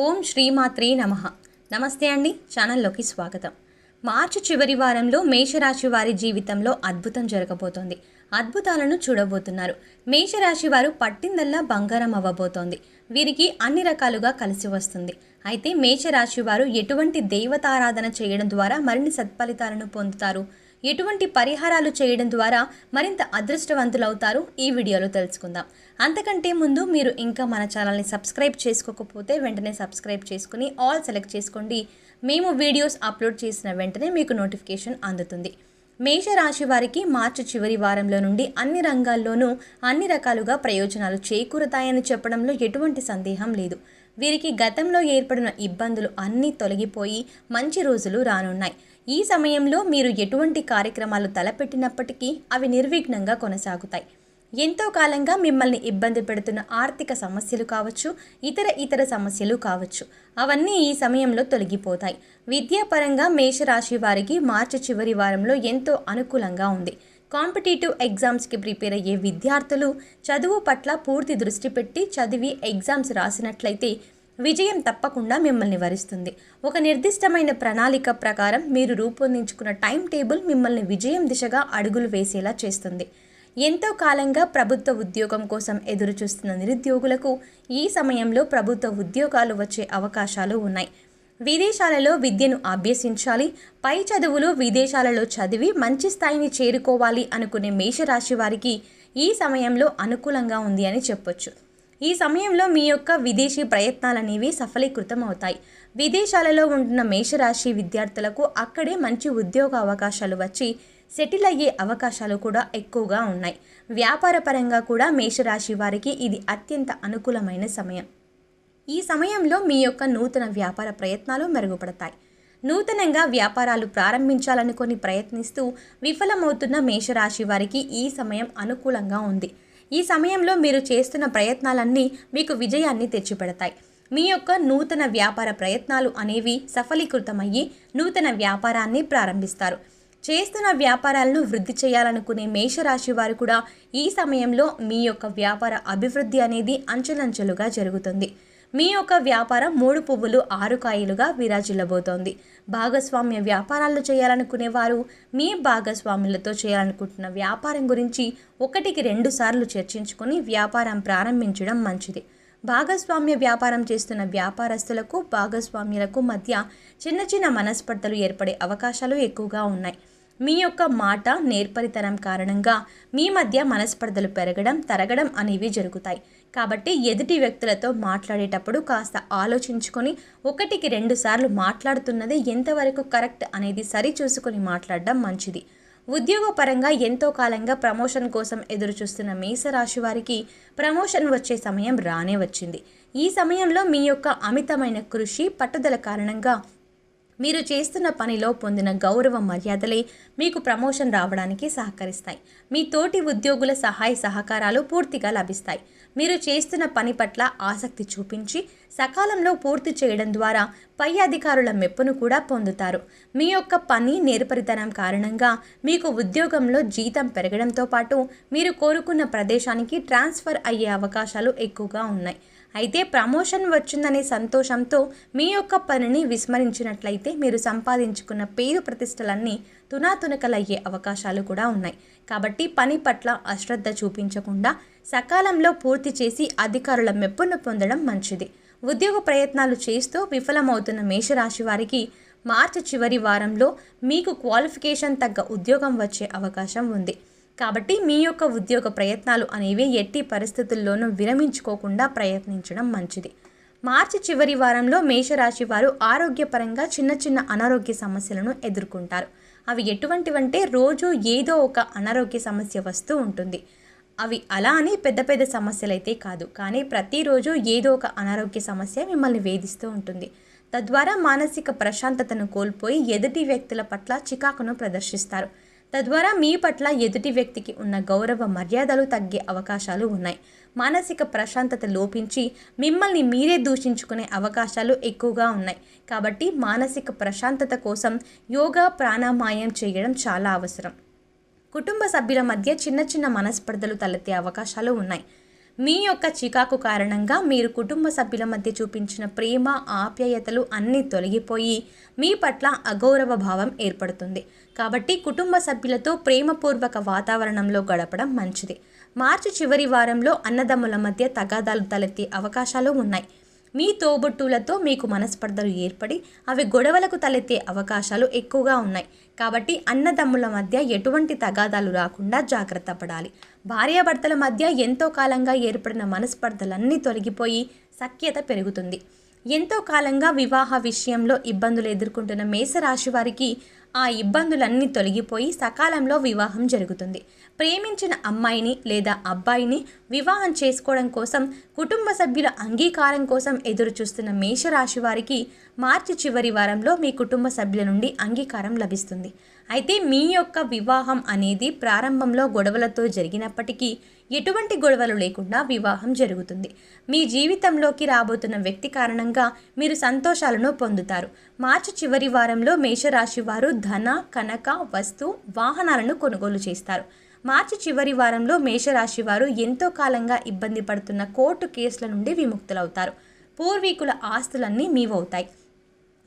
ఓం శ్రీమాత్రే నమః. నమస్తే అండి, ఛానల్లోకి స్వాగతం. మార్చి చివరి వారంలో మేషరాశి వారి జీవితంలో అద్భుతం జరగబోతోంది. అద్భుతాలను చూడబోతున్నారు. మేషరాశి వారు పట్టిందల్లా బంగారం అవ్వబోతోంది. వీరికి అన్ని రకాలుగా కలిసి వస్తుంది. అయితే మేషరాశి వారు ఎటువంటి దైవతారాధన చేయడం ద్వారా మరిన్ని సత్ఫలితాలను పొందుతారు, ఎటువంటి పరిహారాలు చేయడం ద్వారా మరింత అదృష్టవంతులవుతారు, ఈ వీడియోలో తెలుసుకుందాం. అంతకంటే ముందు మీరు ఇంకా మన ఛానల్ని సబ్స్క్రైబ్ చేసుకోకపోతే వెంటనే సబ్స్క్రైబ్ చేసుకుని ఆల్ సెలెక్ట్ చేసుకోండి. మేము వీడియోస్ అప్లోడ్ చేసిన వెంటనే మీకు నోటిఫికేషన్ అందుతుంది. మేషరాశి వారికి మార్చి చివరి వారంలో నుండి అన్ని రంగాల్లోనూ అన్ని రకాలుగా ప్రయోజనాలు చేకూరుతాయని చెప్పడంలో ఎటువంటి సందేహం లేదు. వీరికి గతంలో ఏర్పడిన ఇబ్బందులు అన్నీ తొలగిపోయి మంచి రోజులు రానున్నాయి. ఈ సమయంలో మీరు ఎటువంటి కార్యక్రమాలు తలపెట్టినప్పటికీ అవి నిర్విఘ్నంగా కొనసాగుతాయి. ఎంతో కాలంగా మిమ్మల్ని ఇబ్బంది పెడుతున్న ఆర్థిక సమస్యలు కావచ్చు, ఇతర సమస్యలు కావచ్చు, అవన్నీ ఈ సమయంలో తొలగిపోతాయి. విద్యాపరంగా మేషరాశి వారికి మార్చి చివరి వారంలో ఎంతో అనుకూలంగా ఉంది. కాంపిటేటివ్ ఎగ్జామ్స్కి ప్రిపేర్ అయ్యే విద్యార్థులు చదువు పట్ల పూర్తి దృష్టి పెట్టి చదివి ఎగ్జామ్స్ రాసినట్లయితే విజయం తప్పకుండా మిమ్మల్ని వరిస్తుంది. ఒక నిర్దిష్టమైన ప్రణాళిక ప్రకారం మీరు రూపొందించుకున్న టైం టేబుల్ మిమ్మల్ని విజయం దిశగా అడుగులు వేసేలా చేస్తుంది. ఎంతో కాలంగా ప్రభుత్వ ఉద్యోగం కోసం ఎదురు చూస్తున్న నిరుద్యోగులకు ఈ సమయంలో ప్రభుత్వ ఉద్యోగాలు వచ్చే అవకాశాలు ఉన్నాయి. విదేశాలలో విద్యను అభ్యసించాలి, పై చదువులు విదేశాలలో చదివి మంచి స్థాయిని చేరుకోవాలి అనుకునే మేషరాశి వారికి ఈ సమయంలో అనుకూలంగా ఉంది అని చెప్పొచ్చు. ఈ సమయంలో మీ యొక్క విదేశీ ప్రయత్నాలనేవి సఫలీకృతం అవుతాయి. విదేశాలలో ఉంటున్న మేషరాశి విద్యార్థులకు అక్కడే మంచి ఉద్యోగ అవకాశాలు వచ్చి సెటిల్ అయ్యే అవకాశాలు కూడా ఎక్కువగా ఉన్నాయి. వ్యాపార పరంగా కూడా మేషరాశి వారికి ఇది అత్యంత అనుకూలమైన సమయం. ఈ సమయంలో మీ యొక్క నూతన వ్యాపార ప్రయత్నాలు మెరుగుపడతాయి. నూతనంగా వ్యాపారాలు ప్రారంభించాలనుకొని ప్రయత్నిస్తూ విఫలమవుతున్న మేషరాశి వారికి ఈ సమయం అనుకూలంగా ఉంది. ఈ సమయంలో మీరు చేస్తున్న ప్రయత్నాలన్నీ మీకు విజయాన్ని తెచ్చిపెడతాయి. మీ యొక్క నూతన వ్యాపార ప్రయత్నాలు అనేవి సఫలీకృతమయ్యి నూతన వ్యాపారాన్ని ప్రారంభిస్తారు. చేస్తున్న వ్యాపారాలను వృద్ధి చేయాలనుకునే మేషరాశి వారు కూడా ఈ సమయంలో మీ యొక్క వ్యాపార అభివృద్ధి అనేది అంచెలంచెలుగా జరుగుతుంది. మీ యొక్క వ్యాపారం 3 పువ్వులు 6 కాయలుగా విరాజిల్లబోతోంది. భాగస్వామ్య వ్యాపారాలు చేయాలనుకునే వారు మీ భాగస్వాములతో చేయాలనుకుంటున్న వ్యాపారం గురించి 1కి 2 సార్లు చర్చించుకొని వ్యాపారం ప్రారంభించడం మంచిది. భాగస్వామ్య వ్యాపారం చేస్తున్న వ్యాపారస్తులకు భాగస్వామ్యులకు మధ్య చిన్న మనస్పర్ధలు ఏర్పడే అవకాశాలు ఎక్కువగా ఉన్నాయి. మీ యొక్క మాట నేర్పరితనం కారణంగా మీ మధ్య మనస్పర్ధలు పెరగడం తరగడం అనేవి జరుగుతాయి. కాబట్టి ఎదుటి వ్యక్తులతో మాట్లాడేటప్పుడు కాస్త ఆలోచించుకొని 1కి 2 సార్లు మాట్లాడుతున్నది ఎంతవరకు కరెక్ట్ అనేది సరిచూసుకొని మాట్లాడడం మంచిది. ఉద్యోగపరంగా ఎంతో కాలంగా ప్రమోషన్ కోసం ఎదురు చూస్తున్న మేషరాశి వారికి ప్రమోషన్ వచ్చే సమయం రానే వచ్చింది. ఈ సమయంలో మీ యొక్క అమితమైన కృషి పట్టుదల కారణంగా మీరు చేస్తున్న పనిలో పొందిన గౌరవ మర్యాదలే మీకు ప్రమోషన్ రావడానికి సహకరిస్తాయి. మీ తోటి ఉద్యోగుల సహాయ సహకారాలు పూర్తిగా లభిస్తాయి. మీరు చేస్తున్న పని పట్ల ఆసక్తి చూపించి సకాలంలో పూర్తి చేయడం ద్వారా పై అధికారుల మెప్పును కూడా పొందుతారు. మీ యొక్క పని నేర్పరితనం కారణంగా మీకు ఉద్యోగంలో జీతం పెరగడంతో పాటు మీరు కోరుకున్న ప్రదేశానికి ట్రాన్స్ఫర్ అయ్యే అవకాశాలు ఎక్కువగా ఉన్నాయి. అయితే ప్రమోషన్ వచ్చిందనే సంతోషంతో మీ యొక్క పనిని విస్మరించినట్లయితే మీరు సంపాదించుకున్న పేరు ప్రతిష్టలన్నీ తునాతునకలయ్యే అవకాశాలు కూడా ఉన్నాయి. కాబట్టి పని పట్ల అశ్రద్ధ చూపించకుండా సకాలంలో పూర్తి చేసి అధికారుల మెప్పును పొందడం మంచిది. ఉద్యోగ ప్రయత్నాలు చేస్తూ విఫలమవుతున్న మేషరాశి వారికి మార్చి చివరి వారంలో మీకు క్వాలిఫికేషన్ తగ్గ ఉద్యోగం వచ్చే అవకాశం ఉంది. కాబట్టి మీ యొక్క ఉద్యోగ ప్రయత్నాలు అనేవి ఎట్టి పరిస్థితుల్లోనూ విరమించుకోకుండా ప్రయత్నించడం మంచిది. మార్చి చివరి వారంలో మేషరాశి వారు ఆరోగ్యపరంగా చిన్న అనారోగ్య సమస్యలను ఎదుర్కొంటారు. అవి ఎటువంటివంటే రోజు ఏదో ఒక అనారోగ్య సమస్య వస్తూ ఉంటుంది. అవి అలా అని పెద్ద సమస్యలైతే కాదు, కానీ ప్రతిరోజు ఏదో ఒక అనారోగ్య సమస్య మిమ్మల్ని వేధిస్తూ ఉంటుంది. తద్వారా మానసిక ప్రశాంతతను కోల్పోయి ఎదుటి వ్యక్తుల పట్ల చికాకును ప్రదర్శిస్తారు. తద్వారా మీ పట్ల ఎదుటి వ్యక్తికి ఉన్న గౌరవ మర్యాదలు తగ్గే అవకాశాలు ఉన్నాయి. మానసిక ప్రశాంతత లోపించి మిమ్మల్ని మీరే దూషించుకునే అవకాశాలు ఎక్కువగా ఉన్నాయి. కాబట్టి మానసిక ప్రశాంతత కోసం యోగా ప్రాణాయామం చేయడం చాలా అవసరం. కుటుంబ సభ్యుల మధ్య చిన్న మనస్పర్ధలు తలెత్తే అవకాశాలు ఉన్నాయి. మీ యొక్క చికాకు కారణంగా మీరు కుటుంబ సభ్యుల మధ్య చూపించిన ప్రేమ ఆప్యాయతలు అన్నీ తొలగిపోయి మీ పట్ల అగౌరవ భావం ఏర్పడుతుంది. కాబట్టి కుటుంబ సభ్యులతో ప్రేమపూర్వక వాతావరణంలో గడపడం మంచిది. మార్చి చివరి వారంలో అన్నదమ్ముల మధ్య తగాదాలు తలెత్తే అవకాశాలు ఉన్నాయి. మీ తోబుట్టువులతో మీకు మనస్పర్ధలు ఏర్పడి అవి గొడవలకు తలెత్తే అవకాశాలు ఎక్కువగా ఉన్నాయి. కాబట్టి అన్నదమ్ముల మధ్య ఎటువంటి తగాదాలు రాకుండా జాగ్రత్త పడాలి. భార్యాభర్తల మధ్య ఎంతో కాలంగా ఏర్పడిన మనస్పర్ధలన్నీ తొలగిపోయి సఖ్యత పెరుగుతుంది. ఎంతో కాలంగా వివాహ విషయంలో ఇబ్బందులు ఎదుర్కొంటున్న మేషరాశి వారికి ఆ ఇబ్బందులన్నీ తొలగిపోయి సకాలంలో వివాహం జరుగుతుంది. ప్రేమించిన అమ్మాయిని లేదా అబ్బాయిని వివాహం చేసుకోవడం కోసం కుటుంబ సభ్యుల అంగీకారం కోసం ఎదురు చూస్తున్న మేషరాశి వారికి మార్చి చివరి వారంలో మీ కుటుంబ సభ్యుల నుండి అంగీకారం లభిస్తుంది. అయితే మీ యొక్క వివాహం అనేది ప్రారంభంలో గొడవలతో జరిగినప్పటికీ ఎటువంటి గొడవలు లేకుండా వివాహం జరుగుతుంది. మీ జీవితంలోకి రాబోతున్న వ్యక్తి కారణంగా మీరు సంతోషాలను పొందుతారు. మార్చి చివరి వారంలో మేషరాశి వారు ధన, కనక, వస్తు, వాహనాలను కొనుగోలు చేస్తారు. మార్చి చివరి వారంలో మేషరాశి వారు ఎంతో కాలంగా ఇబ్బంది పడుతున్న కోర్టు కేసుల నుండి విముక్తులవుతారు. పూర్వీకుల ఆస్తులన్నీ మీవవుతాయి.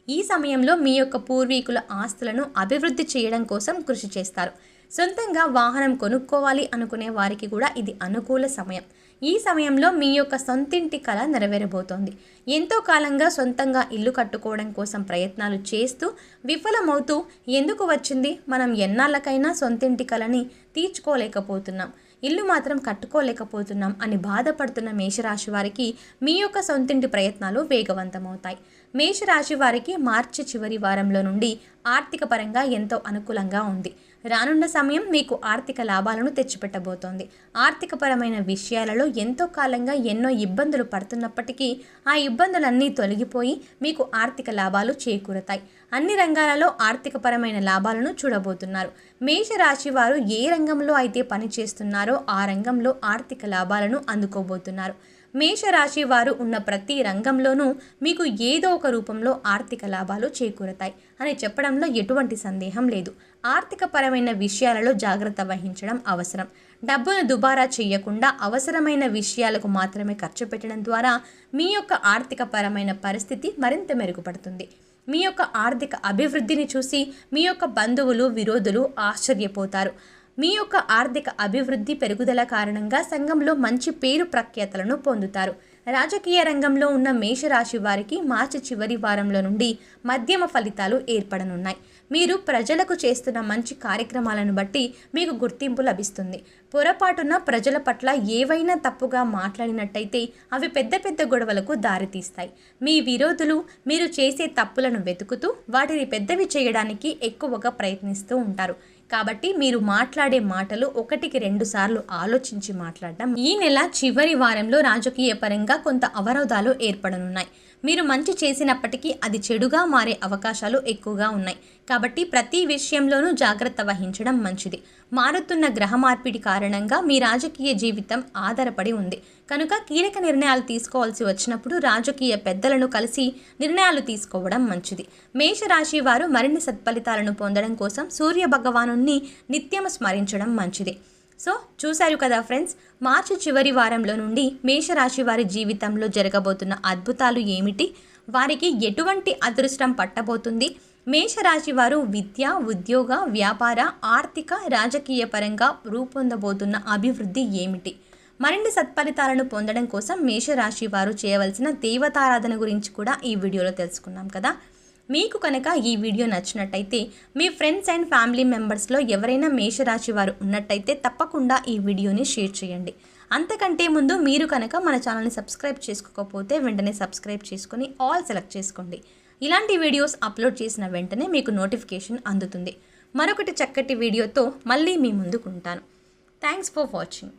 ఈ సమయంలో మీ యొక్క పూర్వీకుల ఆస్తులను అభివృద్ధి చేయడం కోసం కృషి చేస్తారు. సొంతంగా వాహనం కొనుక్కోవాలి అనుకునే వారికి కూడా ఇది అనుకూల సమయం. ఈ సమయంలో మీ యొక్క సొంతింటి కళ నెరవేరబోతోంది. ఎంతో కాలంగా సొంతంగా ఇల్లు కట్టుకోవడం కోసం ప్రయత్నాలు చేస్తూ విఫలమవుతూ ఎందుకు వచ్చింది, మనం ఎన్నాళ్ళకైనా సొంతింటి కళని తీర్చుకోలేకపోతున్నాం, ఇల్లు మాత్రం కట్టుకోలేకపోతున్నాం అని బాధపడుతున్న మేషరాశి వారికి మీ యొక్క సొంతింటి ప్రయత్నాలు వేగవంతమవుతాయి. మేషరాశి వారికి మార్చి చివరి వారంలో నుండి ఆర్థిక పరంగా ఎంతో అనుకూలంగా ఉంది. రానున్న సమయం మీకు ఆర్థిక లాభాలను తెచ్చిపెట్టబోతోంది. ఆర్థికపరమైన విషయాలలో ఎంతో కాలంగా ఎన్నో ఇబ్బందులు పడుతున్నప్పటికీ ఆ ఇబ్బందులన్నీ తొలగిపోయి మీకు ఆర్థిక లాభాలు చేకూరతాయి. అన్ని రంగాలలో ఆర్థికపరమైన లాభాలను చూడబోతున్నారు. మేషరాశి వారు ఏ రంగంలో అయితే పని చేస్తున్నారో ఆ రంగంలో ఆర్థిక లాభాలను అందుకోబోతున్నారు. మేషరాశి వారు ఉన్న ప్రతి రంగంలోనూ మీకు ఏదో ఒక రూపంలో ఆర్థిక లాభాలు చేకూరతాయి అని చెప్పడంలో ఎటువంటి సందేహం లేదు. ఆర్థికపరమైన విషయాలలో జాగ్రత్త వహించడం అవసరం. డబ్బును దుబారా చేయకుండా అవసరమైన విషయాలకు మాత్రమే ఖర్చు పెట్టడం ద్వారా మీ యొక్క ఆర్థికపరమైన పరిస్థితి మరింత మెరుగుపడుతుంది. మీ యొక్క ఆర్థిక అభివృద్ధిని చూసి మీ యొక్క బంధువులు, విరోధులు ఆశ్చర్యపోతారు. మీ యొక్క ఆర్థిక అభివృద్ధి పెరుగుదల కారణంగా సంఘంలో మంచి పేరు ప్రఖ్యాతలను పొందుతారు. రాజకీయ రంగంలో ఉన్న మేషరాశి వారికి మార్చి చివరి వారంలో నుండి మధ్యమ ఫలితాలు ఏర్పడనున్నాయి. మీరు ప్రజలకు చేస్తున్న మంచి కార్యక్రమాలను బట్టి మీకు గుర్తింపు లభిస్తుంది. పొరపాటున ప్రజల పట్ల ఏవైనా తప్పుగా మాట్లాడినట్టయితే అవి పెద్ద పెద్ద గొడవలకు దారితీస్తాయి. మీ విరోధులు మీరు చేసే తప్పులను వెతుకుతూ వాటిని పెద్దవి చేయడానికి ఎక్కువగా ప్రయత్నిస్తూ ఉంటారు. కాబట్టి మీరు మాట్లాడే మాటలు 1-2 సార్లు ఆలోచించి మాట్లాడడం. ఈ నెల చివరి వారంలో రాజకీయ పరంగా కొంత అవరోధాలు ఏర్పడనున్నాయి. మీరు మంచి చేసినప్పటికీ అది చెడుగా మారే అవకాశాలు ఎక్కువగా ఉన్నాయి. కాబట్టి ప్రతి విషయంలోనూ జాగ్రత్త వహించడం మంచిది. మారుతున్న గ్రహ మార్పిడి కారణంగా మీ రాజకీయ జీవితం ఆధారపడి ఉంది కనుక కీలక నిర్ణయాలు తీసుకోవాల్సి వచ్చినప్పుడు రాజకీయ పెద్దలను కలిసి నిర్ణయాలు తీసుకోవడం మంచిది. మేషరాశి వారు మరిన్ని సత్ఫలితాలను పొందడం కోసం సూర్య భగవానుని నిత్యం స్మరించడం మంచిది. సో చూశారు కదా ఫ్రెండ్స్, మార్చి చివరి వారంలో నుండి మేషరాశి వారి జీవితంలో జరగబోతున్న అద్భుతాలు ఏమిటి, వారికి ఎటువంటి అదృష్టం పట్టబోతుంది, మేషరాశి వారు విద్య, ఉద్యోగ, వ్యాపార, ఆర్థిక, రాజకీయ పరంగా రూపొందబోతున్న అభివృద్ధి ఏమిటి, మరిన్ని సత్ఫలితాలను పొందడం కోసం మేషరాశి వారు చేయవలసిన దేవతారాధన గురించి కూడా ఈ వీడియోలో తెలుసుకున్నాం కదా. మీకు కనుక ఈ వీడియో నచ్చినట్టయితే మీ ఫ్రెండ్స్ అండ్ ఫ్యామిలీ మెంబర్స్లో ఎవరైనా మేషరాశి వారు ఉన్నట్టయితే తప్పకుండా ఈ వీడియోని షేర్ చేయండి. అంతకంటే ముందు మీరు కనుక మన ఛానల్ని సబ్స్క్రైబ్ చేసుకోకపోతే వెంటనే సబ్స్క్రైబ్ చేసుకొని ఆల్ సెలెక్ట్ చేసుకోండి. ఇలాంటి వీడియోస్ అప్లోడ్ చేసిన వెంటనే మీకు నోటిఫికేషన్ అందుతుంది. మరొకటి చక్కటి వీడియోతో మళ్ళీ మీ ముందుకు ఉంటాను. Thanks for watching.